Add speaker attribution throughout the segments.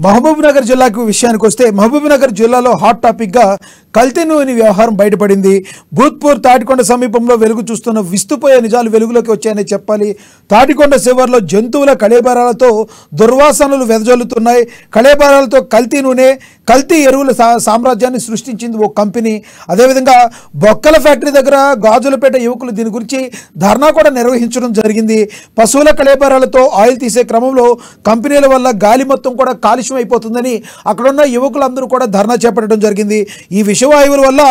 Speaker 1: మహబూబ్నగర్ జిల్లాకు విషయానికి వస్తే మహబూబ్నగర్ జిల్లాలో హాట్ టాపిక్గా కల్తీ నూనె వ్యవహారం బయటపడింది. భూత్పూర్ తాటికొండ సమీపంలో వెలుగు చూస్తున్న విస్తుపోయే నిజాలు వెలుగులోకి వచ్చాయని చెప్పాలి. తాటికొండ శివార్లో జంతువుల కళేబరాలతో దుర్వాసనలు వెదజల్లుతున్నాయి. కళేబరాలతో కల్తీ నూనె, కల్తీ ఎరువుల సామ్రాజ్యాన్ని సృష్టించింది ఓ కంపెనీ. అదేవిధంగా బొక్కల ఫ్యాక్టరీ దగ్గర గాజులపేట యువకులు దీని గురించి ధర్నా కూడా నిర్వహించడం జరిగింది. పశువుల కళేబరాలతో ఆయిల్ తీసే క్రమంలో కంపెనీల వల్ల గాలి మొత్తం కూడా కాలుష్యం అయిపోతుందని అక్కడున్న యువకులందరూ కూడా ధర్నా చేపట్టడం జరిగింది. ఈ విషవాయువుల వల్ల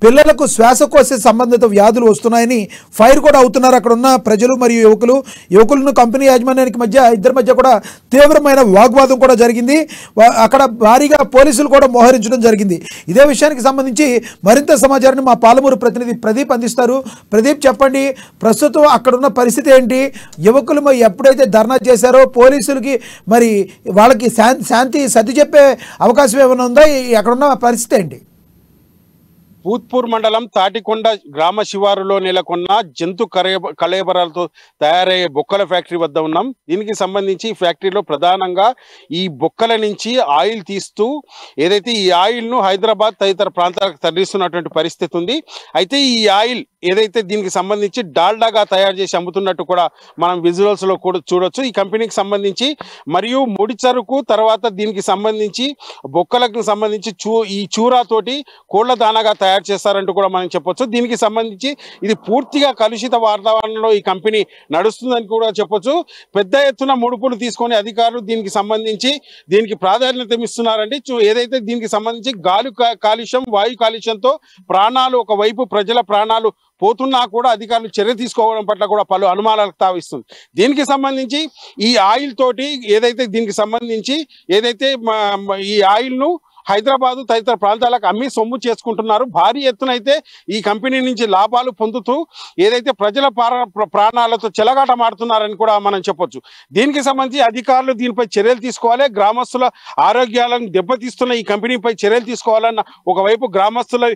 Speaker 1: పిల్లలకు శ్వాసకోశ సంబంధిత వ్యాధులు వస్తున్నాయని ఫైర్ కూడా అవుతున్నారు అక్కడున్న ప్రజలు మరియు యువకులను కంపెనీ యాజమాన్యానికి ఇద్దరి మధ్య కూడా తీవ్రమైన వాగ్వాదం కూడా జరిగింది. అక్కడ భారీగా పోలీసులు కూడా మోహరించడం జరిగింది. ఇదే విషయానికి సంబంధించి మరింత సమాచారాన్ని మా పాలమూరు ప్రతినిధి ప్రదీప్ అందిస్తారు. ప్రదీప్, చెప్పండి, ప్రస్తుతం అక్కడున్న పరిస్థితి ఏంటి? యువకులు ఎప్పుడైతే ధర్నా చేశారో పోలీసులకి మరి వాళ్ళకి శాంతి సర్ది చెప్పే అవకాశం ఏమైనా ఉందా? అక్కడున్న పరిస్థితి ఏంటి?
Speaker 2: భూత్పూర్ మండలం తాటికొండ గ్రామ శివారులో నెలకొన్న జంతు కళేబరాలతో తయారయ్యే బొక్కల ఫ్యాక్టరీ వద్ద ఉన్నాం. దీనికి సంబంధించి ఫ్యాక్టరీలో ప్రధానంగా ఈ బొక్కల నుంచి ఆయిల్ తీస్తూ ఏదైతే ఈ ఆయిల్ను హైదరాబాద్ తదితర ప్రాంతాలకు తరలిస్తున్నటువంటి పరిస్థితి ఉంది. అయితే ఈ ఆయిల్ ఏదైతే దీనికి సంబంధించి డాల్డాగా తయారు చేసి అమ్ముతున్నట్టు కూడా మనం విజువల్స్ లో కూడా చూడొచ్చు. ఈ కంపెనీకి సంబంధించి మరియు ముడి సరుకు, తర్వాత దీనికి సంబంధించి బొక్కలకు సంబంధించి ఈ చూరాతోటి కోళ్ల దానాగా తయారు చేస్తారంటూ కూడా మనం చెప్పొచ్చు. దీనికి సంబంధించి ఇది పూర్తిగా కలుషిత వాతావరణంలో ఈ కంపెనీ నడుస్తుందని కూడా చెప్పొచ్చు. పెద్ద ఎత్తున ముడుపులు తీసుకొని అధికారులు దీనికి సంబంధించి దీనికి ప్రాధాన్యత ఇస్తున్నారండి. ఏదైతే దీనికి సంబంధించి గాలి కాలుష్యం, వాయు కాలుష్యంతో ప్రాణాలు, ఒకవైపు ప్రజల ప్రాణాలు పోతున్నా కూడా అధికారులు చర్య తీసుకోవడం పట్ల కూడా పలు అనుమానాలకు తావిస్తుంది. దీనికి సంబంధించి ఈ ఆయిల్ తోటి దీనికి సంబంధించి ఈ ఆయిల్ను హైదరాబాదు తదితర ప్రాంతాలకు అమ్మి సొమ్ము చేసుకుంటున్నారు. భారీ ఎత్తున అయితే ఈ కంపెనీ నుంచి లాభాలు పొందుతూ ఏదైతే ప్రజల ప్రాణాలతో చెలగాటమాడుతున్నారని కూడా మనం చెప్పొచ్చు. దీనికి సంబంధించి అధికారులు దీనిపై చర్యలు తీసుకోవాలి. గ్రామస్తుల ఆరోగ్యాలను దెబ్బతీస్తున్న ఈ కంపెనీపై చర్యలు తీసుకోవాలన్న ఒకవైపు గ్రామస్తుల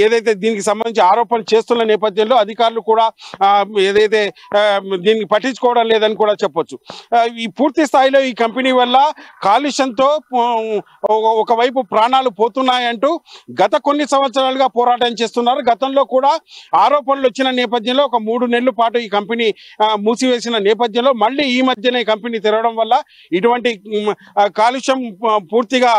Speaker 2: ఏదైతే దీనికి సంబంధించి ఆరోపణలు చేస్తున్న నేపథ్యంలో అధికారులు కూడా దీన్ని పట్టించుకోవడం లేదని కూడా చెప్పొచ్చు. ఈ పూర్తి స్థాయిలో ఈ కంపెనీ వల్ల కాలుష్యంతో ఒకవైపు ప్రాణాలు పోతున్నాయంటూ గత కొన్ని సంవత్సరాలుగా పోరాటం చేస్తున్నారు. గతంలో కూడా ఆరోపణలు వచ్చిన నేపథ్యంలో ఒక 3 నెలల పాటు ఈ కంపెనీ మూసివేసిన నేపథ్యంలో మళ్ళీ ఈ మధ్యనే కంపెనీ తెరవడం వల్ల ఇటువంటి కాలుష్యం పూర్తిగా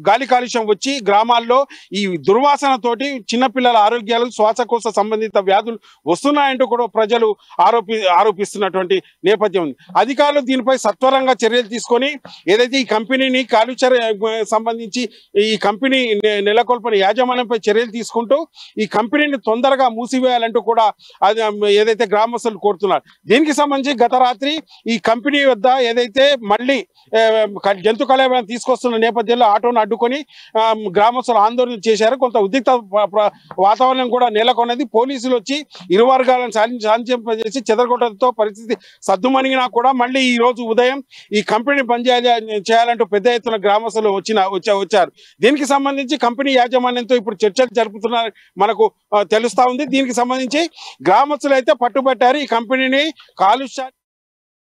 Speaker 2: గాలి కాలుష్యం వచ్చి గ్రామాల్లో ఈ దుర్వాసనతోటి చిన్నపిల్లల ఆరోగ్యాలు, శ్వాసకోశ సంబంధిత వ్యాధులు వస్తున్నాయంటూ కూడా ప్రజలు ఆరోపిస్తున్నటువంటి నేపథ్యం ఉంది. అధికారులు దీనిపై సత్వరంగా చర్యలు తీసుకొని ఏదైతే ఈ కంపెనీని కాలుష్య సంబంధించి ఈ కంపెనీ నెలకొల్పన యాజమాన్యంపై చర్యలు తీసుకుంటూ ఈ కంపెనీని తొందరగా మూసివేయాలంటూ కూడా ఏదైతే గ్రామస్తులు కోరుతున్నారు. దీనికి సంబంధించి గత రాత్రి ఈ కంపెనీ వద్ద ఏదైతే మళ్ళీ జంతు కళేబరాలను తీసుకొస్తున్న నేపథ్యంలో ఆటోను అడ్డుకొని గ్రామస్తులు ఆందోళన చేశారు. కొంత ఉద్రిక్త వాతావరణం కూడా నెలకొన్నది. పోలీసులు వచ్చి ఇరు వర్గాలను శాంతింపజేసి చెదరగొట్టడంతో పరిస్థితి సద్దుమణిగినా కూడా మళ్ళీ ఈ రోజు ఉదయం ఈ కంపెనీ బంద్ చేయాలంటూ పెద్ద ఎత్తున గ్రామస్తులు వచ్చారు. దీనికి సంబంధించి కంపెనీ యాజమాన్యంతో ఇప్పుడు చర్చలు జరుపుతున్నారు మనకు తెలుస్తా ఉంది. దీనికి సంబంధించి గ్రామస్తులు అయితే పట్టుబట్టారు. ఈ కంపెనీని కాలుష్య